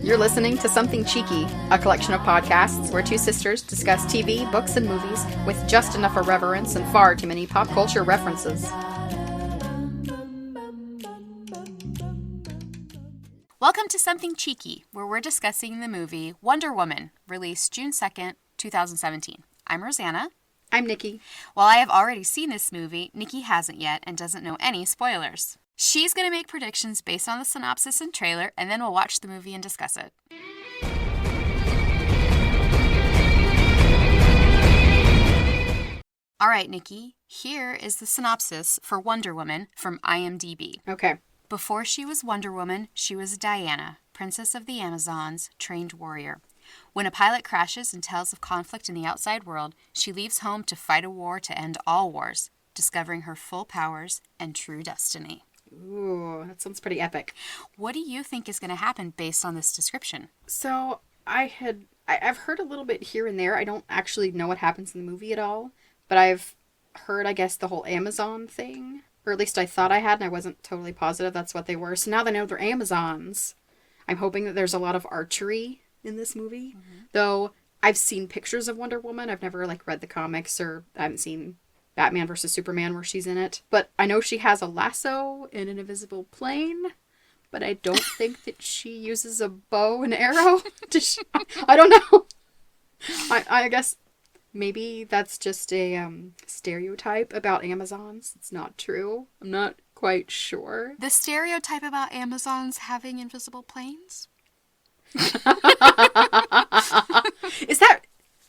You're listening to Something Cheeky, a collection of podcasts where two sisters discuss TV, books, and movies with just enough irreverence and far too many pop culture references. Welcome to Something Cheeky, where we're discussing the movie Wonder Woman, released June 2nd, 2017. I'm Rosanna. I'm Nikki. While I have already seen this movie, Nikki hasn't yet and doesn't know any spoilers. She's going to make predictions based on the synopsis and trailer, and then we'll watch the movie and discuss it. All right, Nikki, here is the synopsis for Wonder Woman from IMDb. Okay. Before she was Wonder Woman, she was Diana, Princess of the Amazons, trained warrior. When a pilot crashes and tells of conflict in the outside world, she leaves home to fight a war to end all wars, discovering her full powers and true destiny. Ooh, that sounds pretty epic. What do you think is going to happen based on this description? So, I've heard a little bit here and there. I don't actually know what happens in the movie at all, but I've heard, I guess, the whole Amazon thing. Or at least I thought I had, and I wasn't totally positive that's what they were. So now that I know they're Amazons, I'm hoping that there's a lot of archery in this movie. Mm-hmm. Though, I've seen pictures of Wonder Woman. I've never, read the comics, or I haven't seen Batman vs. Superman where she's in it. But I know she has a lasso and an invisible plane, but I don't think that she uses a bow and arrow. I don't know. I guess maybe that's just a stereotype about Amazons. It's not true. I'm not quite sure. The stereotype about Amazons having invisible planes? Is that...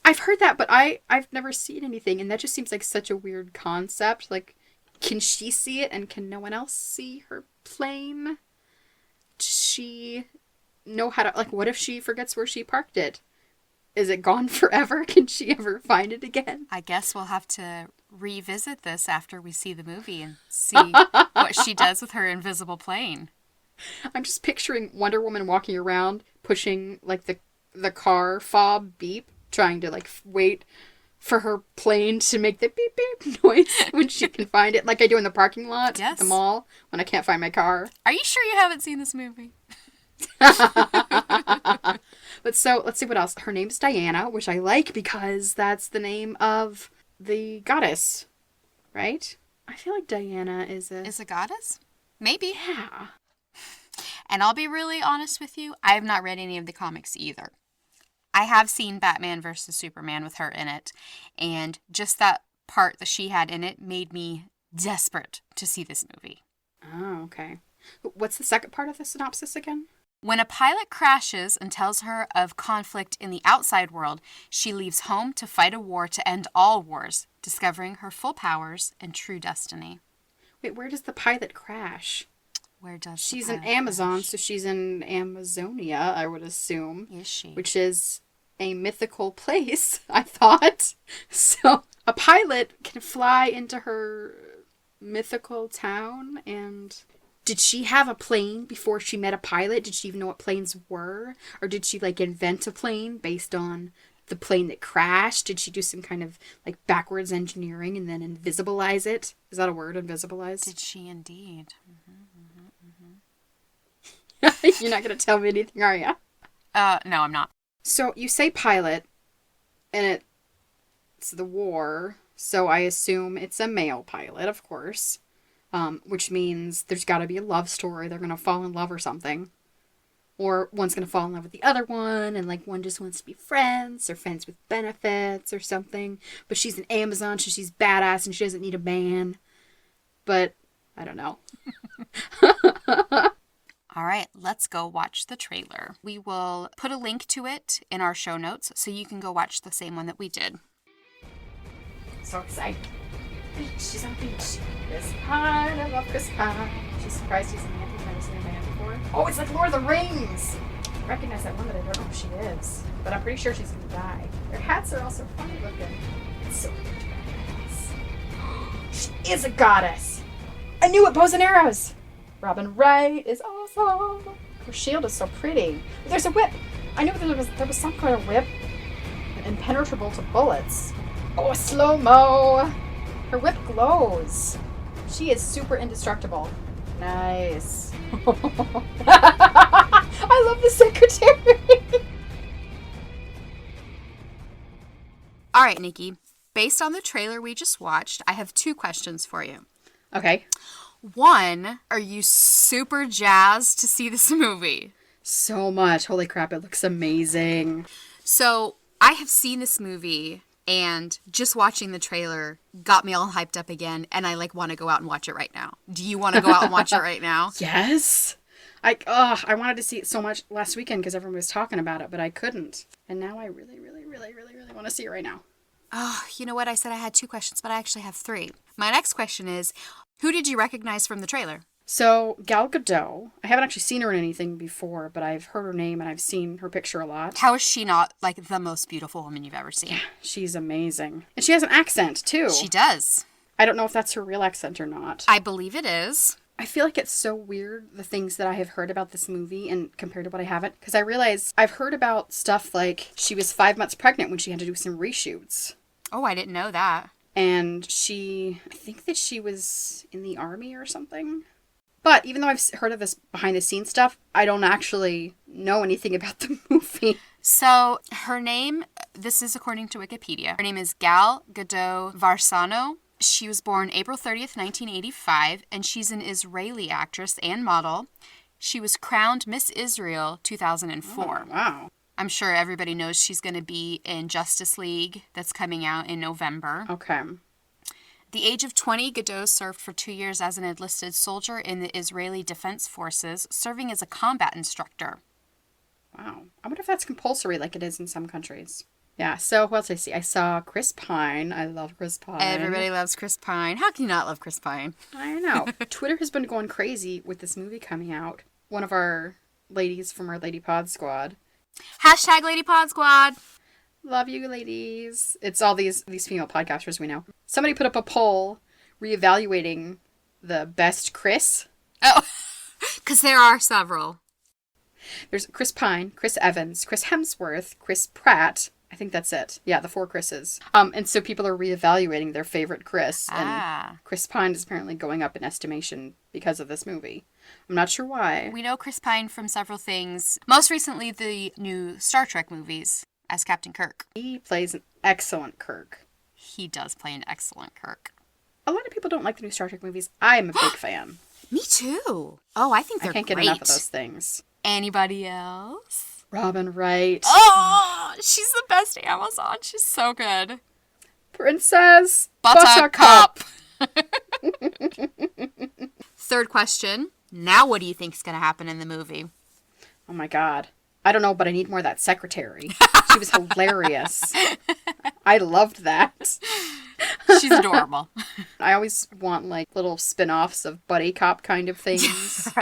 I've heard that, but I've never seen anything, and that just seems like such a weird concept. Like, can she see it, and can no one else see her plane? Does she know how to... what if she forgets where she parked it? Is it gone forever? Can she ever find it again? I guess we'll have to revisit this after we see the movie and see what she does with her invisible plane. I'm just picturing Wonder Woman walking around, pushing, the car fob beep, trying to, wait for her plane to make the beep beep noise when she can find it, like I do in the parking lot at the mall when I can't find my car. Are you sure you haven't seen this movie? But so, let's see what else. Her name's Diana, which I like because that's the name of the goddess, right? I feel like Diana is a goddess? Maybe. Yeah. And I'll be really honest with you, I have not read any of the comics either. I have seen Batman vs. Superman with her in it, and just that part that she had in it made me desperate to see this movie. Oh, okay. What's the second part of the synopsis again? When a pilot crashes and tells her of conflict in the outside world, she leaves home to fight a war to end all wars, discovering her full powers and true destiny. Wait, where does the pilot crash? Where does she's an Amazon, crash? So she's in Amazonia, I would assume. Is she? Which is a mythical place, I thought. So a pilot can fly into her mythical town, and did she have a plane before she met a pilot? Did she even know what planes were? Or did she, invent a plane based on the plane that crashed? Did she do some kind of, backwards engineering and then invisibilize it? Is that a word, invisibilize? Did she indeed? You're not going to tell me anything, are you? No, I'm not. So, you say pilot, and it's the war, so I assume it's a male pilot, of course. Which means there's got to be a love story. They're going to fall in love or something. Or one's going to fall in love with the other one, and, one just wants to be friends, or friends with benefits, or something. But she's an Amazon, so she's badass, and she doesn't need a man. But, I don't know. All right, let's go watch the trailer. We will put a link to it in our show notes, so you can go watch the same one that we did. So excited. She's on the beach. Chris Pine, I love Chris Pine. She's surprised he's a man. I've never seen a man before. Oh, it's like Lord of the Rings! I recognize that one, but I don't know who she is. But I'm pretty sure she's gonna die. Their hats are also funny looking. It's so badass. She is a goddess! I knew it! Bows and arrows! Robin Wright is awesome! Her shield is so pretty. There's a whip! I knew there was some kind of whip. Impenetrable to bullets. Oh, slow-mo! Her whip glows. She is super indestructible. Nice. I love the secretary. All right, Nikki. Based on the trailer we just watched, I have 2 questions for you. Okay. 1, are you super jazzed to see this movie? So much. Holy crap, it looks amazing. So, I have seen this movie, and just watching the trailer got me all hyped up again, and I want to go out and watch it right now. Do you want to go out and watch it right now? Yes. I wanted to see it so much last weekend because everyone was talking about it, but I couldn't. And now I really, really, really, really, really want to see it right now. Oh, you know what? I said I had 2 questions, but I actually have 3. My next question is, who did you recognize from the trailer? So, Gal Gadot, I haven't actually seen her in anything before, but I've heard her name and I've seen her picture a lot. How is she not, the most beautiful woman you've ever seen? Yeah, she's amazing. And she has an accent, too. She does. I don't know if that's her real accent or not. I believe it is. I feel like it's so weird, the things that I have heard about this movie and compared to what I haven't. Because I realize I've heard about stuff like she was 5 months pregnant when she had to do some reshoots. Oh, I didn't know that. And I think that she was in the army or something. But even though I've heard of this behind the scenes stuff, I don't actually know anything about the movie. So her name, this is according to Wikipedia, her name is Gal Gadot Varsano. She was born April 30th, 1985, and she's an Israeli actress and model. She was crowned Miss Israel 2004. Oh, wow. I'm sure everybody knows she's going to be in Justice League that's coming out in November. Okay. The age of 20, Gadot served for 2 years as an enlisted soldier in the Israeli Defense Forces, serving as a combat instructor. Wow. I wonder if that's compulsory like it is in some countries. Yeah, so what else did I see? I saw Chris Pine. I love Chris Pine. Everybody loves Chris Pine. How can you not love Chris Pine? I know. Twitter has been going crazy with this movie coming out. One of our ladies from our Lady Pod Squad. Hashtag Lady Pod Squad. Love you, ladies. It's all these female podcasters we know. Somebody put up a poll reevaluating the best Chris. Oh, because there are several. There's Chris Pine, Chris Evans, Chris Hemsworth, Chris Pratt. I think that's it. Yeah, the 4 Chris's. And so people are reevaluating their favorite Chris. And Chris Pine is apparently going up in estimation because of this movie. I'm not sure why. We know Chris Pine from several things. Most recently, the new Star Trek movies as Captain Kirk. He plays an excellent Kirk. He does play an excellent Kirk. A lot of people don't like the new Star Trek movies. I'm a big fan. Me too. Oh, I think they're great. I can't get enough of those things. Anybody else? Robin Wright. Oh, she's the best Amazon. She's so good. Princess Buttercup. Third question. Now what do you think is going to happen in the movie? Oh my God. I don't know, but I need more of that secretary. She was hilarious. I loved that. She's adorable. I always want little spin-offs of buddy cop kind of things.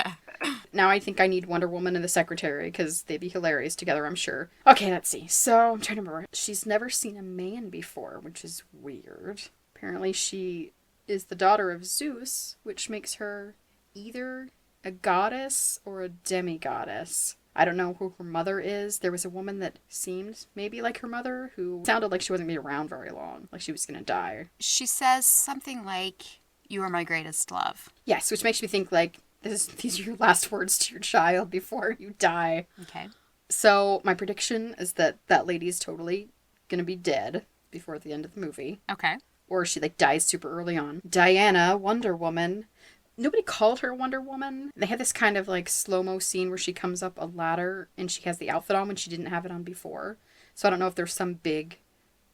Now I think I need Wonder Woman and the Secretary because they'd be hilarious together, I'm sure. Okay, let's see. So, I'm trying to remember. She's never seen a man before, which is weird. Apparently she is the daughter of Zeus, which makes her either a goddess or a demigoddess. I don't know who her mother is. There was a woman that seemed maybe like her mother who sounded like she wasn't going to be around very long, like she was going to die. She says something like, "You are my greatest love." Yes, which makes me think these are your last words to your child before you die. Okay. So my prediction is that lady is totally going to be dead before the end of the movie. Okay. Or she dies super early on. Diana, Wonder Woman. Nobody called her Wonder Woman. They had this kind of slow-mo scene where she comes up a ladder and she has the outfit on when she didn't have it on before. So I don't know if there's some big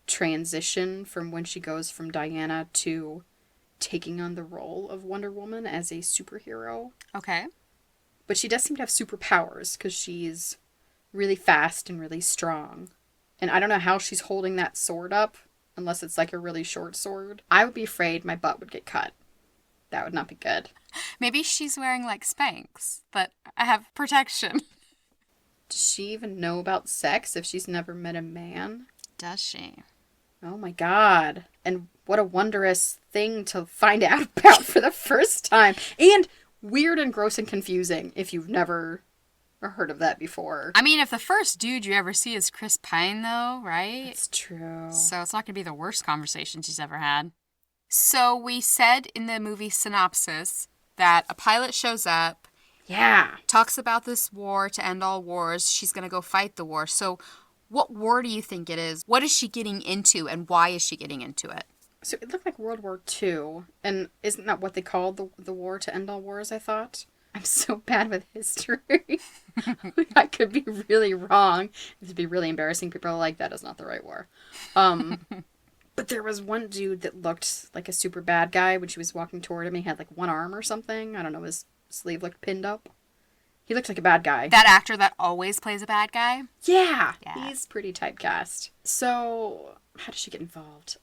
transition from when she goes from Diana to taking on the role of Wonder Woman as a superhero. Okay. But she does seem to have superpowers because she's really fast and really strong. And I don't know how she's holding that sword up unless it's a really short sword. I would be afraid my butt would get cut. That would not be good. Maybe she's wearing Spanx that have protection. Does she even know about sex if she's never met a man? Does she? Oh my God. And what a wondrous thing to find out about for the first time. And weird and gross and confusing if you've never heard of that before. I mean, if the first dude you ever see is Chris Pine, though, right? That's true. So it's not going to be the worst conversation she's ever had. So we said in the movie synopsis that a pilot shows up Yeah. Talks about this war to end all wars. She's going to go fight the war. So what war do you think it is? What is she getting into, and why is she getting into it? So it looked like World War II, and isn't that what they called the war to end all wars, I thought? I'm so bad with history. I could be really wrong. This would be really embarrassing. People are like, that is not the right war. But there was one dude that looked like a super bad guy when she was walking toward him. He had like one arm or something. I don't know, his sleeve looked pinned up. He looked like a bad guy. That actor that always plays a bad guy? Yeah, Yeah. he's pretty typecast. So, how does she get involved?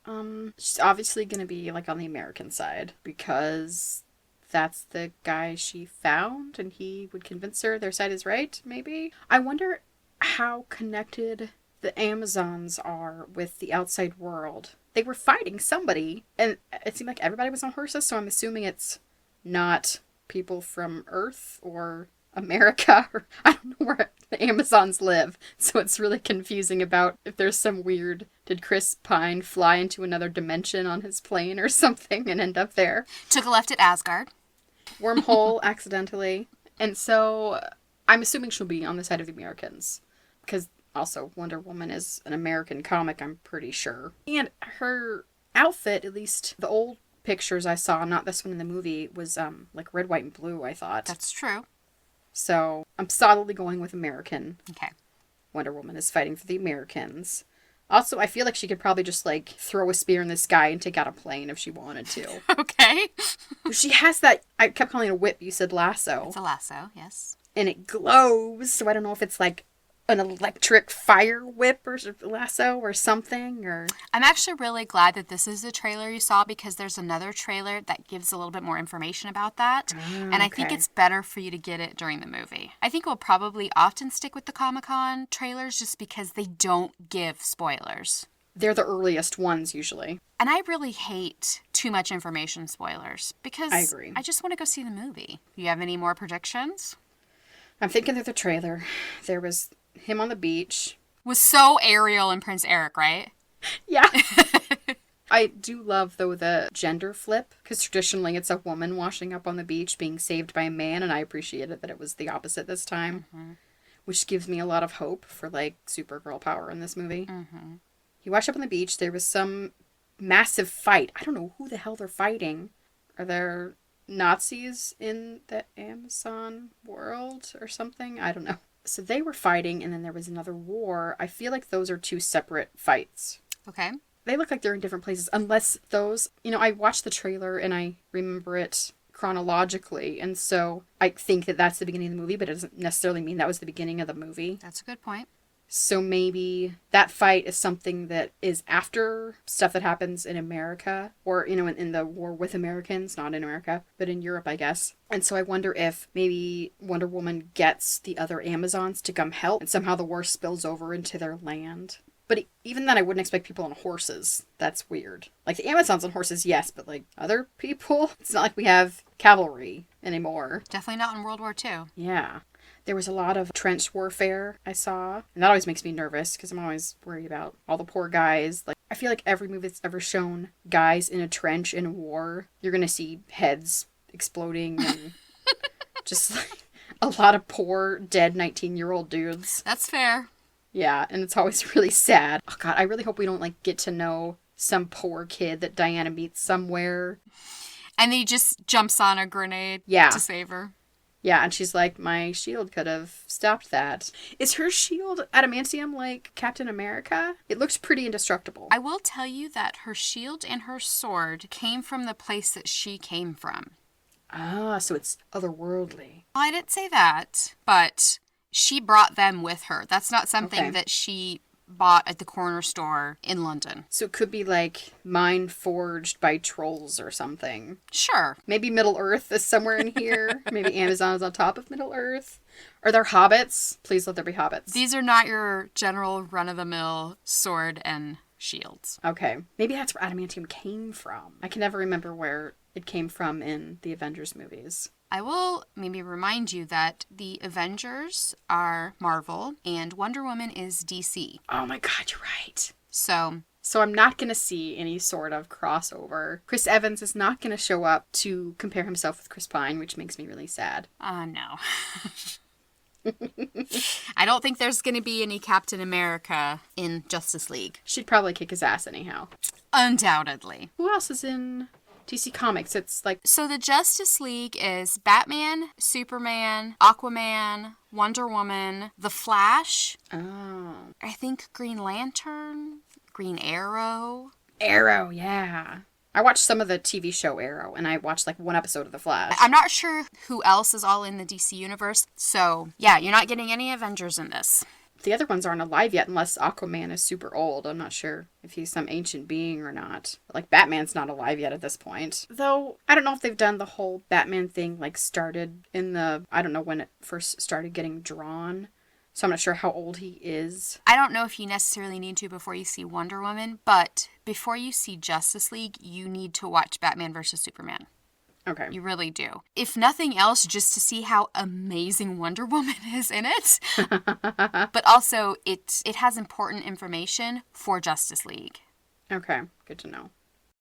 She's obviously gonna be like on the American side because that's the guy she found and he would convince her their side is right, maybe? I wonder how connected the Amazons are with the outside world. They were fighting somebody, and it seemed like everybody was on horses, so I'm assuming it's not people from Earth or America, or I don't know where the Amazons live, so it's really confusing about if there's some weird, did Chris Pine fly into another dimension on his plane or something and end up there? Took a left at Asgard. Wormhole accidentally. And so I'm assuming she'll be on the side of the Americans, because also Wonder Woman is an American comic, I'm pretty sure. And her outfit, at least the old pictures I saw, not this one in the movie, was like red, white, and blue, I thought. That's true. So I'm solidly going with American. Okay. Wonder Woman is fighting for the Americans. Also, I feel like she could probably just like throw a spear in the sky and take out a plane if she wanted to. Okay. She has that, I kept calling it a whip, you said lasso. It's a lasso, yes. And it glows, so I don't know if it's like an electric fire whip or lasso or something, or... I'm actually really glad that this is the trailer you saw, because there's another trailer that gives a little bit more information about that. And I think okay. it's better for you to get it during the movie. I think we'll probably often stick with the Comic-Con trailers just because they don't give spoilers. They're the earliest ones, usually. And I really hate too much information spoilers because I agree. I just want to go see the movie. Do you have any more predictions? I'm thinking of the trailer. There was him on the beach. Was so Ariel and Prince Eric, right? Yeah. I do love, though, the gender flip, because traditionally it's a woman washing up on the beach being saved by a man, and I appreciated that it was the opposite this time, which gives me a lot of hope for, like, Supergirl power in this movie. He washed up on the beach. There was some massive fight. I don't know who the hell they're fighting. Are there Nazis in the Amazon world or something? I don't know. So they were fighting, and then there was another war. I feel like those are two separate fights. Okay. They look like they're in different places, unless those... You know, I watched the trailer, and I remember it chronologically, and so I think that that's the beginning of the movie, but it doesn't necessarily mean that was the beginning of the movie. That's a good point. So maybe that fight is something that is after stuff that happens in America, or, you know, in the war with Americans, not in America, but in Europe, I guess. And so I wonder if maybe Wonder Woman gets the other Amazons to come help, and somehow the war spills over into their land. But even then, I wouldn't expect people on horses. That's weird. Like, the Amazons on horses, yes, but, like, other people? It's not like we have cavalry anymore. Definitely not in World War II. Yeah. There was a lot of trench warfare I saw, and that always makes me nervous because I'm always worried about all the poor guys. Like, I feel like every movie that's ever shown guys in a trench in a war, you're gonna see heads exploding and just like a lot of poor dead 19-year-old dudes. That's fair. Yeah, and it's always really sad. Oh god, I really hope we don't like get to know some poor kid that Diana meets somewhere. And he just jumps on a grenade Yeah. to save her. Yeah, and she's like, my shield could have stopped that. Is her shield adamantium like Captain America? It looks pretty indestructible. I will tell you that her shield and her sword came from the place that she came from. Ah, so it's otherworldly. Well, I didn't say that, but she brought them with her. That's not something Okay. that she bought at the corner store in London. So it could be like mine forged by trolls or something. Sure. Maybe Middle Earth is somewhere in here. Maybe Amazon is on top of Middle Earth. Are there hobbits? Please let there be hobbits. These are not your general run-of-the-mill sword and shields. Okay. Maybe that's where adamantium came from. I can never remember where it came from in the Avengers movies. I will maybe remind you that the Avengers are Marvel and Wonder Woman is DC. Oh my god, you're right. So So I'm not going to see any sort of crossover. Chris Evans is not going to show up to compare himself with Chris Pine, which makes me really sad. No. I don't think there's going to be any Captain America in Justice League. She'd probably kick his ass anyhow. Undoubtedly. Who else is in DC Comics? It's like... So the Justice League is Batman, Superman, Aquaman, Wonder Woman, The Flash. Oh. I think Green Lantern, Green Arrow. Arrow, yeah. I watched some of the TV show Arrow, and I watched like one episode of The Flash. I'm not sure who else is all in the DC universe. So, yeah, you're not getting any Avengers in this. The other ones aren't alive yet unless Aquaman is super old. I'm not sure if he's some ancient being or not. Like, Batman's not alive yet at this point. Though, I don't know if they've done the whole Batman thing, like, started in the... I don't know when it first started getting drawn. So I'm not sure how old he is. I don't know if you necessarily need to before you see Wonder Woman, but before you see Justice League, you need to watch Batman vs. Superman. Okay. You really do. If nothing else, just to see how amazing Wonder Woman is in it. But also, it has important information for Justice League. Okay, good to know.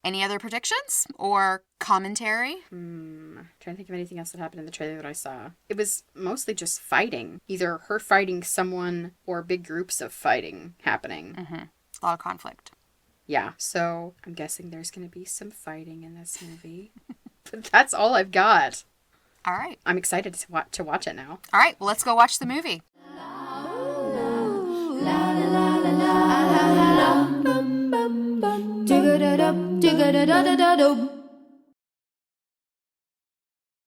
Any other predictions or commentary? Trying to think of anything else that happened in the trailer that I saw. It was mostly just fighting. Either her fighting someone or big groups of fighting happening. Mm-hmm. A lot of conflict. Yeah, so I'm guessing there's going to be some fighting in this movie. But that's all I've got. All right. I'm excited to watch it now. All right, well, let's go watch the movie. Dig-a-da-dum, dig-a-da-da-da-dum.